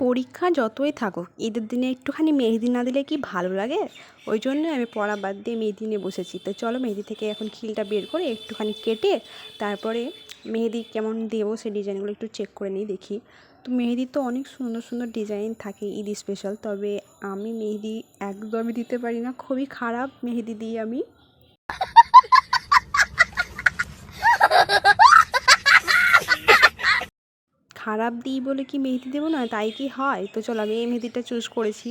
পরীক্ষা যতই থাকুক ঈদের দিনে একটুখানি মেহেদি না দিলে কি ভালো লাগে? ওই জন্য আমি পড়া বাদ দিয়ে মেহেদি নিয়ে বসেছি। তো চলো মেহেদি থেকে এখন খিলটা বের করে একটুখানি কেটে তারপরে মেহেদি কেমন দেবো সেই ডিজাইনগুলো একটু চেক করে নিই দেখি। তো মেহেদির তো অনেক সুন্দর সুন্দর ডিজাইন থাকে ঈদ স্পেশাল, তবে আমি মেহেদি একদমই দিতে পারি না, খুবই খারাপ মেহেদি দিই আমি। খারাপ দিই বলে কি মেহেদি দেবো না, তাই কি হয়? তো চলো আমি এই মেহেদিটা চুজ করেছি,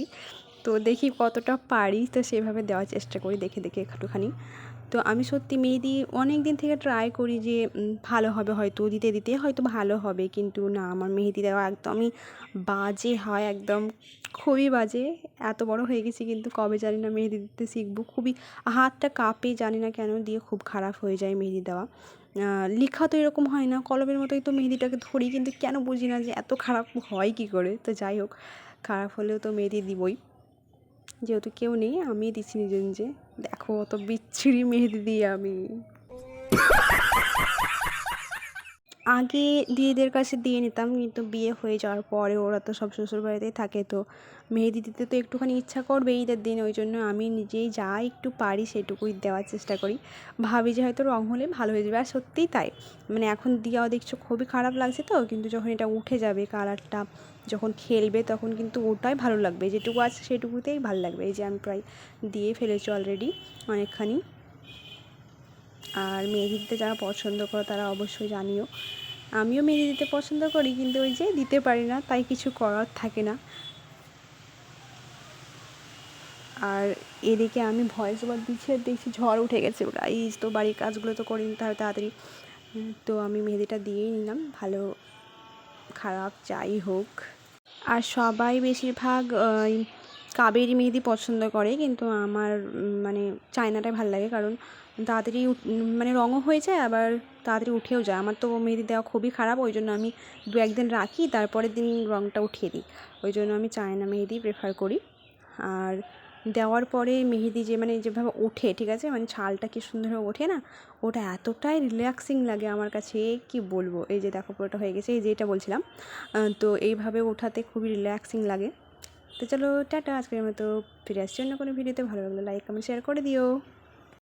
তো দেখি কতটা পারি, তো সেভাবে দেওয়ার চেষ্টা করি দেখে দেখে একটুখানি। তো আমি সত্যি মেহেদি অনেক দিন থেকে ট্রাই করি যে ভালো হবে, হয়তো দিতে দিতে হয়তো ভালো হবে, কিন্তু না, আমার মেহেদি দেওয়া একদমই বাজে হয়, একদম খুবই বাজে। এত বড় হয়ে গেছি কিন্তু কবে জানি না মেহেদি দিতে শিখবো। খুবই হাতটা কাঁপে, জানি না কেন, দিয়ে খুব খারাপ হয়ে যায় মেহেদি দেওয়া। লেখা তো এরকম হয় না, কলমের মতোই তো মেহেদিটাকে ধরি, কিন্তু কেন বুঝি না যে এত খারাপ হয় কী করে। তো যাই হোক, খারাপ হলেও তো মেহেদি দিবই, যেহেতু কেউ নেই আমি দিচ্ছি নিজে নিজে। দেখো অত বিচ্ছিরি মেহেদি দিই আমি। আগে দিদিদের কাছে দিয়ে নিতাম, কিন্তু বিয়ে হয়ে যাওয়ার পরে ওরা তো সব শ্বশুরবাড়িতেই থাকে, তো মেহেদি দিতে তো একটুখানি ইচ্ছা করবে ঈদের দিন, ওই জন্য আমি নিজেই যা একটু পারি সেটুকুই দেওয়ার চেষ্টা করি। ভাবি যে হয়তো রঙ হলে ভালো হয়ে যাবে, আর সত্যিই তাই। মানে এখন দিয়াও দেখছো খুবই খারাপ লাগছে, তো কিন্তু যখন এটা উঠে যাবে কালারটা, যখন খেলবে তখন কিন্তু ওটাই ভালো লাগবে, যেটুকু আছে সেটুকুতেই ভালো লাগবে। এই যে আমি প্রায় দিয়ে ফেলেছি অলরেডি অনেকখানি। আর মেহেদি দিতে যারা পছন্দ করো তারা অবশ্যই জানিও। আমিও মেহেদি দিতে পছন্দ করি, কিন্তু ওই যে দিতে পারি না, তাই কিছু করার থাকে না। আর এদিকে আমি ভয়েস ওভার দিচ্ছি আর দেখছি ঝড় উঠে গেছে, গাইস, তো বাড়ির কাজগুলো তো করে নিতে হবে তাড়াতাড়ি। তো আমি মেহেদিটা দিয়েই নিলাম, ভালো খারাপ যাই হোক। আর সবাই বেশিরভাগ কাবেরি মেহেদি পছন্দ করে, কিন্তু আমার মানে চায়নাটাই ভালো লাগে, কারণ তাড়াতাড়ি মানে রঙও হয়ে যায়, আবার তাড়াতাড়ি উঠেও যায়। আমার তো মেহেদি দেওয়া খুবই খারাপ, ওই জন্য আমি দু একদিন রাখি, তারপরের দিন রঙটা উঠিয়ে দিই। ওই জন্য আমি চায়না মেহেদি প্রেফার করি। আর দেওয়ার পরে মেহেদি যে মানে যেভাবে ওঠে, ঠিক আছে, মানে ছালটা কি সুন্দরভাবে ওঠে না, ওটা এতটাই রিল্যাক্সিং লাগে আমার কাছে, কি বলবো। এই যে দেখো পুরোটা হয়ে গেছে, এই যে এটা বলছিলাম। তো এইভাবে ওঠাতে খুবই রিল্যাক্সিং লাগে। তো চলো টাটা, আজকের মতো ফিরে আসছি অন্য কোনো ভিডিওতে। ভালো লাগলে লাইক কমেন্ট শেয়ার করে দিও।